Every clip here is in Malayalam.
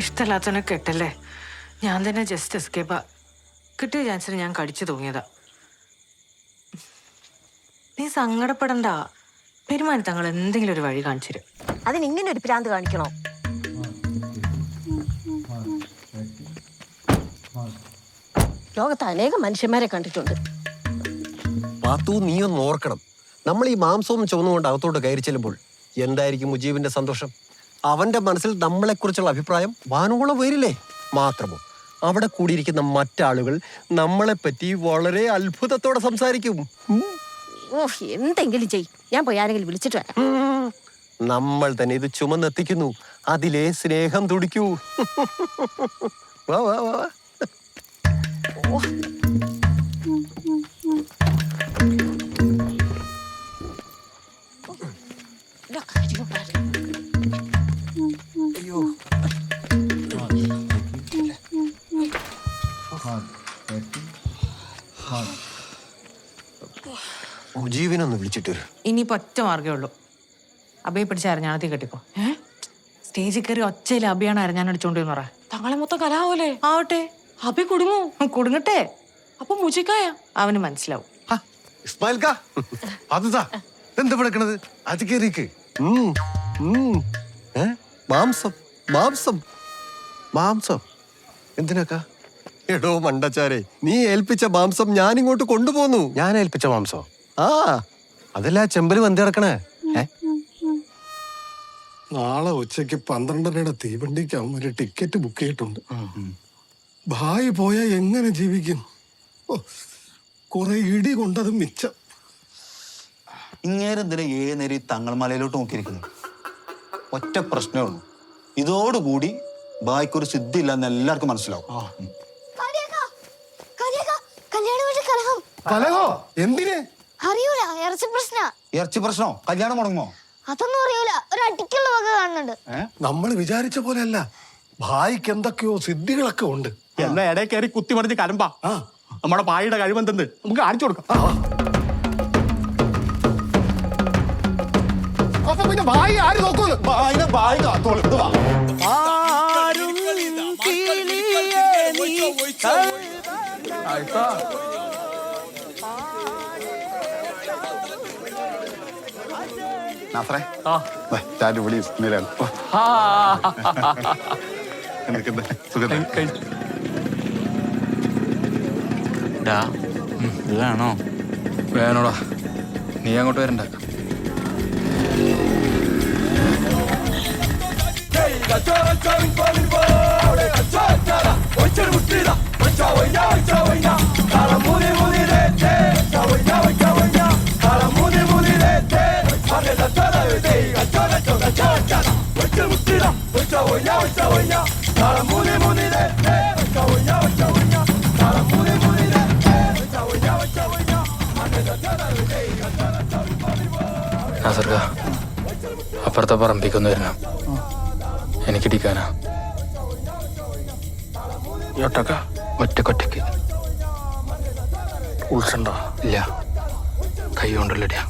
ഇഷ്ടമല്ലാത്തവനെ കെട്ടല്ലേ. ഞാൻ തന്നെ ജസ്റ്റ് എസ്കേപ്പാ. കിട്ടിയ ചാൻസിന് ഞാൻ കടിച്ചു തൂങ്ങിയതാ. നീ സങ്കടപ്പെടണ്ട. പെരുമാനി തങ്ങൾ എന്തെങ്കിലും ഒരു വഴി കാണിച്ചു തരും. അതിനിങ്ങനെ ഒരു ഭ്രാന്ത് കാണിക്കണോ? ലോകത്ത് അനേകം മനുഷ്യന്മാരെ കണ്ടിട്ടുണ്ട്. പാത്തു, നീ ഒന്ന് ഓർക്കണം, നമ്മൾ ഈ മാംസവും ചുവന്നുകൊണ്ട് അകത്തോട്ട് കയറി ചെല്ലുമ്പോൾ എന്തായിരിക്കും മുജീബിന്റെ സന്തോഷം? അവന്റെ മനസ്സിൽ നമ്മളെക്കുറിച്ചുള്ള അഭിപ്രായം വാനോളം വരില്ലേ? മാത്രമോ അവിടെ കൂടിയിരിക്കുന്ന മറ്റാളുകൾ നമ്മളെപ്പറ്റി വളരെ അത്ഭുതത്തോടെ സംസാരിക്കും. എന്തെങ്കിലും ചെയ്, ഞാൻ പോയി ആരെങ്കിലും വിളിച്ചിട്ട് വരാം. നമ്മൾ തന്നെ ഇത് ചുമന്നെത്തിക്കുന്നു. അതിലെ സ്നേഹം തുടിക്കൂ. വാ വാ വാ. അയ്യോ, മുജീബിനൊന്ന് വിളിച്ചിട്ട് വരും. ഇനിയിപ്പോ ഒറ്റ മാർഗേ ഉള്ളൂ. അബയെ പിടിച്ച് അരഞ്ഞാണത്തി കെട്ടിക്കോ. സ്റ്റേജിൽ കയറി ഒച്ചയിൽ അബിയാണ് അരഞ്ഞാനടിച്ചോണ്ട് പറ. തങ്ങളെ മൊത്തം കലാവല്ലേ? ആവട്ടെ. അബി കുടുങ്ങട്ടെ. അപ്പൊ മുജിക്കായ അവന് മനസ്സിലാവും. എന്താ വിളിക്കണത്? അത് കേറിക്ക്. മാംസം മാംസം മാംസം എന്തിനാക്കാ? എടോ മണ്ടച്ചാരെ, നീ ഏൽപ്പിച്ച മാംസം ഞാൻ ഇങ്ങോട്ട് കൊണ്ടുപോന്നു. ഞാൻ ഏൽപ്പിച്ച മാംസം? ആ, അതല്ല ചെമ്പല് വന്ത് കിടക്കണേ. നാളെ ഉച്ചയ്ക്ക് 12:30 തീവണ്ടിക്ക് അവന്മാര് ടിക്കറ്റ് ബുക്ക് ചെയ്തിട്ടുണ്ട്. ഭായി പോയാ എങ്ങനെ ജീവിക്കും? കുറെ ഇടി കൊണ്ടത് മിച്ചം. ഇങ്ങേരെന്തിനാ 7 നേരം തങ്ങൾമലയിലോട്ട് നോക്കിയിരിക്കുന്നു? ഒറ്റ പ്രശ്നമേ ഉള്ളൂ, ഇതോടുകൂടി ഭായിക്കൊരു സിദ്ധി ഇല്ലെന്ന് എല്ലാവർക്കും മനസ്സിലാവും. കലഹോ? എന്തിന്? അറിയൂല, ഇറച്ചി പ്രശ്നോ? കല്യാണം മുടങ്ങുമോ? അതൊന്നും അറിയൂല. ഒരു അടിക്കുള്ള വക കാണുന്നുണ്ട്. നമ്മൾ വിചാരിച്ച പോലെയല്ല, ഭായിക്ക് എന്തൊക്കെയോ സിദ്ധികളൊക്കെ ഉണ്ട്. എന്നാ ഇടയിൽ കയറി കുത്തി മറിഞ്ഞ് കലമ്പാ. നമ്മുടെ ഭായിയുടെ കഴിവെന്തെന്ന് നമുക്ക് കാണിച്ചു കൊടുക്കാം. അപ്പൊ പിന്നെ ഭായി ആര് നോക്കുന്നു? ഭായി കാത്തോളും. ഇത് വാ. വേണോ? വേണോടാ, നീ അങ്ങോട്ട് വരണ്ട. അപ്പുറത്തെ പറമ്പിക്കൊന്നു വരണം, എനിക്കിടിക്കാനാ. ഒറ്റക്കൊറ്റക്ക് ഉൾസണ്ടോ? ഇല്ല, കൈ കൊണ്ടുള്ളടിയാ.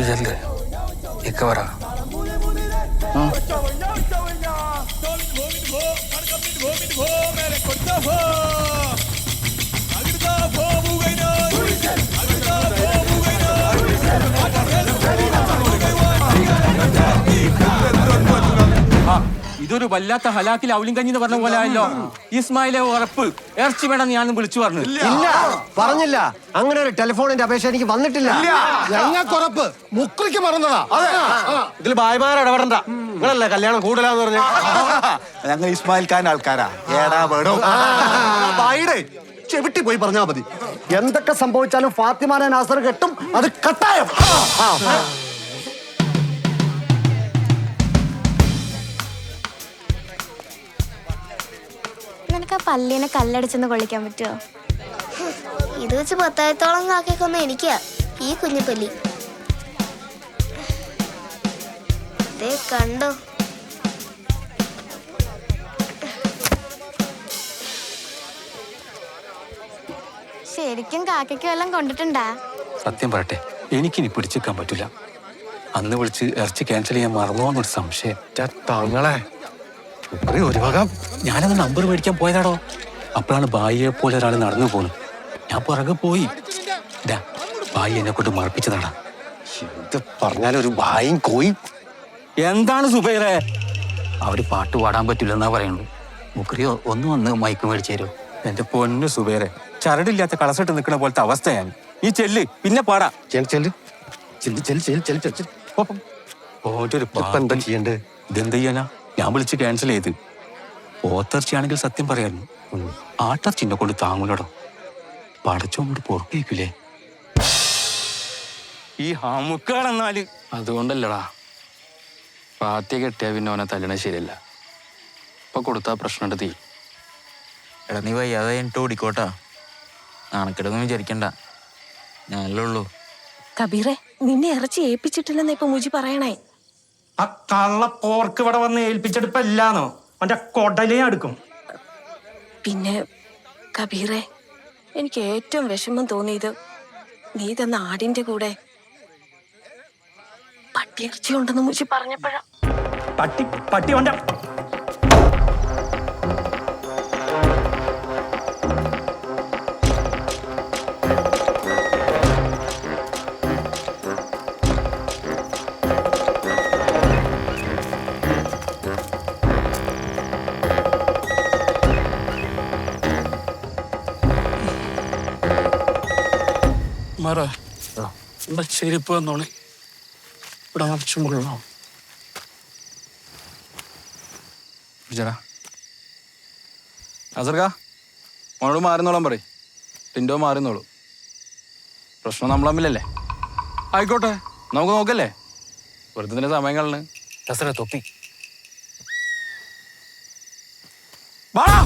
ഇതല്ലേ ഇക്ക പറ. ഇതൊരു വല്ലാത്ത ഹലാക്കിൽ അവലും കഞ്ഞി എന്ന് പറഞ്ഞ പോലെ ആയല്ലോ. ഇസ്മായിലെ ഉറപ്പ് ഇറച്ചി വേണം ഞാൻ വിളിച്ചു പറഞ്ഞു. ഇല്ല, പറഞ്ഞില്ല. അങ്ങനെ ഒരു ടെലിഫോണിന്റെ അപേക്ഷ എനിക്ക് വന്നിട്ടില്ല. ഞങ്ങൾക്കുറപ്പ് മുക്രിക്ക് മറന്നതാ. ഇതിൽ ഭായിമാർ ഇടപെടണ്ട. നിങ്ങളല്ലേ കല്യാണം കൂടുതലാന്ന് പറഞ്ഞു. ഞങ്ങൾ ഇസ്മായിൽ ഖാൻ ആൾക്കാരാ. ഏടാ വേടോ ഭായിയുടെ ചെവിട്ടി പോയി പറഞ്ഞാ മതി. എന്തൊക്കെ സംഭവിച്ചാലും ഫാത്തിമാനെ നാസർ കെട്ടും, അത് കട്ടായം. നിനക്ക് ആ പല്ലിനെ കല്ലടിച്ചെന്ന് കൊള്ളിക്കാൻ പറ്റുമോ? ഇത് വെച്ച് 10,000-ഓളം കാക്കൊന്നും എനിക്കാ ഈ കുഞ്ഞിപ്പല്ലി. കണ്ടോ? ശരിക്കും കാക്കയ്ക്ക് വല്ലതും കൊണ്ടിട്ടുണ്ടാ? സത്യം പറയട്ടെ, എനിക്കിനി പിടിച്ചെടുക്കാൻ പറ്റില്ല. അന്ന് വിളിച്ച് ഇറച്ചി ക്യാൻസൽ ചെയ്യാൻ മറന്നുവെന്നൊരു സംശയം. തങ്ങളെ ഒരു വക ഞാനത് നമ്പർ മേടിക്കാൻ പോയതാടോ. അപ്പോഴാണ് ബായിയെ പോലെ ഒരാൾ നടന്നു പോണു. ഞാൻ പുറകെ പോയി. ബായി എന്നെ കൊണ്ട് മറപ്പിച്ചതാടാ. എന്ത് പറഞ്ഞാലൊരു ബായും കോയും. എന്താണ് സുബൈറെ? അവര് പാട്ട് പാടാൻ പറ്റില്ലെന്നാ പറയുള്ളൂ. മുക്രിയോ ഒന്ന് വന്ന് മൈക്ക് മേടിച്ചു തരുമോ? എന്റെ പൊന്നു സുബൈറെ, ചരടില്ലാത്ത കളസിട്ട് നിൽക്കുന്ന പോലത്തെ അവസ്ഥയാണ്. നീ ചെല്ല്, പിന്നെ പാടാ. എന്താ ചെയ്യണ്ടേ? ഇതെന്ത് ചെയ്യാനാ? ഞാൻ വിളിച്ച് ക്യാൻസൽ ചെയ്ത്. പോത്തിറച്ചിയാണെങ്കിൽ സത്യം പറയായിരുന്നു. ആട്ടിറച്ചിനെ കൊണ്ട് താങ്ങൂലടോ. പടച്ചോണ്ട് പൊറക്കേക്കില്ലേ ഈ ഹമുക്കാണെന്നാല്. അതുകൊണ്ടല്ലടാ, പാത്തിയെ കെട്ടിയാ പിന്നെ അവനെ തല്ലണ ശരിയല്ല. ഇപ്പൊ കൊടുത്താ പ്രശ്നമുണ്ട് തീ. എടാ നീ വയ്യാതെ എന്നിട്ട് ഓടിക്കോട്ടാ. നാണക്കെടൊന്നും വിചാരിക്കണ്ട, ഞാനല്ലേ ഉള്ളൂ. കബീറെ, നിന്നെ ഇറച്ചി ഏൽപ്പിച്ചിട്ടില്ലെന്ന് ഇപ്പൊ മുജി പറയണേ. ആ കള്ള പോർക്ക് ഇവിടെ വന്ന് ഏൽപ്പിച്ചെടുപ്പല്ലാന്നോ? അവന്റെ കൊടലേ അടുക്കും. പിന്നെ കബീറെ, എനിക്ക് ഏറ്റവും വിഷമം തോന്നിയത് നീ തന്ന ആടിന്റെ കൂടെ പട്ടിയിറച്ചി ഉണ്ടെന്ന് മുജി പറഞ്ഞപ്പോഴാ. പട്ടി അവന്റെ ചെരുപ്പ് വന്നോളെ. ഇവിടെ നിറച്ചുകൊള്ളാം. അസർക്കാ മോനോട് മാറുന്നോളാൻ പറയും. ടിൻഡോ മാറുന്നോളൂ. പ്രശ്നം നമ്മൾ തമ്മിലല്ലേ? ആയിക്കോട്ടെ, നമുക്ക് നോക്കല്ലേ. വെറുതെ തന്നെ സമയം കളണ്. അസറ തൊപ്പി. വാടാ.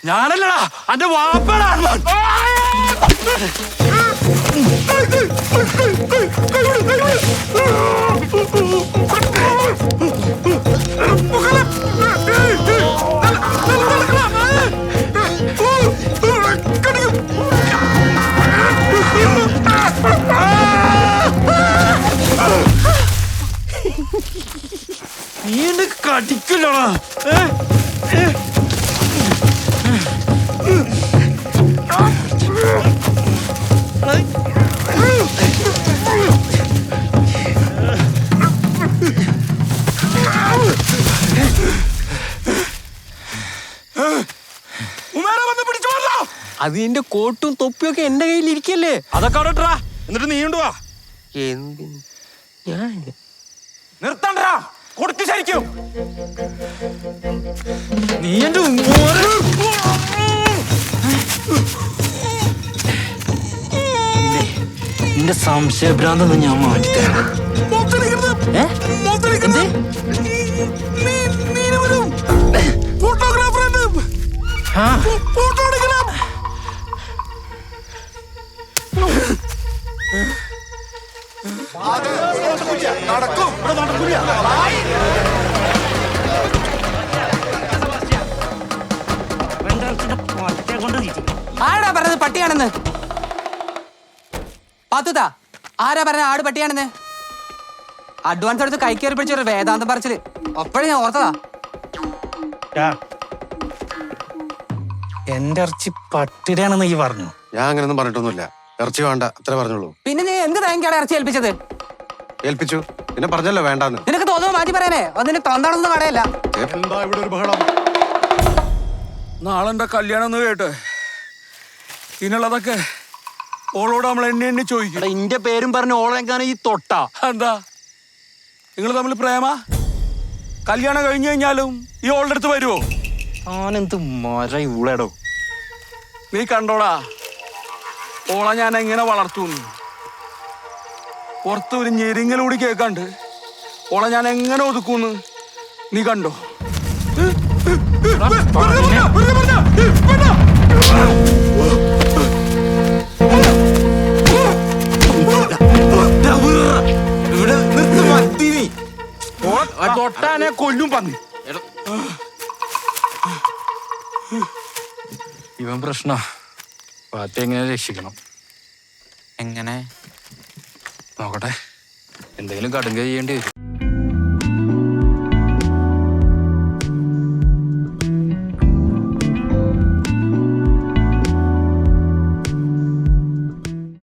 ഞാനല്ലടാ, അന്റെ വാപ്പടാ. നീ എന്നെ കടിക്കില്ലടാ. അത് എന്റെ കോട്ടും തൊപ്പിയൊക്കെ എന്റെ കയ്യിൽ ഇരിക്കല്ലേ. അതൊക്കെ അവിടെ ഇട്ടറാ. എന്നിട്ട് നീ ഉണ്ടുവാ. ഞാൻ നിർത്തണ്ടാ, കൊടുക്ക് ശരിക്കും. നീ എന്റെ നിന്റെ സംശയഭ്രാന്തെന്ന് ഞാൻ മാറ്റിത്തരാം. ആരാ പറഞ്ഞത് പട്ടിയാണെന്ന്? പാത്തുതാ, ആരാ പറഞ്ഞ ആട് പട്ടിയാണെന്ന്? അഡ്വാൻസ് എടുത്ത് കൈ കയറി പിടിച്ചൊരു വേദാന്തം പറിച്ചില് അപ്പോഴും ഞാൻ ഓർത്തതാ. എന്റെ ഇറച്ചി പട്ടിയുടെയാണെന്ന് ഈ പറഞ്ഞു. ഞാൻ അങ്ങനെയൊന്നും പറഞ്ഞിട്ടൊന്നുമില്ല. ഇറച്ചി വേണ്ട, അത്ര പറഞ്ഞോളൂ. പിന്നെ നീ എന്ത് തേങ്ങയാണ് ഇറച്ചി ഏൽപ്പിച്ചത്? ഏൽപ്പിച്ചു, പിന്നെ പറഞ്ഞല്ലോ വേണ്ടാന്ന്. നിനക്ക് തോന്നുന്നു മാറ്റി പറയാനേ, അതിന് തൊണ്ടാണെന്ന് കടയല്ല. എന്താ ഇവിടെ ഒരു ബഹളം? നാളെ എന്റെ കല്യാണം ഒന്ന് കേട്ടെ. ഇതിനുള്ളതൊക്കെ ഓളോട് നമ്മൾ എണ്ണി ചോദിക്കും. ഇന്റെ പേരും പറഞ്ഞ് ഓളെങ്ങാനും ഈ തൊട്ടാ എന്താ നിങ്ങൾ തമ്മിൽ പ്രേമ? കല്യാണം കഴിഞ്ഞു കഴിഞ്ഞാലും ഈ ഓളുടെ അടുത്ത് വരുമോ? ആനെന്ത് മര ഇവിടെടോ. നീ കണ്ടോടാ ഓളെ ഞാൻ എങ്ങനെ വളർത്തുന്നു. പുറത്ത് ഒരു ഞെരിങ്ങലൂടി കേൾക്കാണ്ട് ഓളെ ഞാൻ എങ്ങനെ ഒതുക്കുന്നു നീ കണ്ടോ. തൊട്ടാനെ കൊല്ലും പന്നി. ഇവൻ പ്രശ്ന പാത്തി എങ്ങനെ രക്ഷിക്കണം? എങ്ങനെ? നോക്കട്ടെ, എന്തെങ്കിലും കടുങ്ക ചെയ്യേണ്ടി വരും.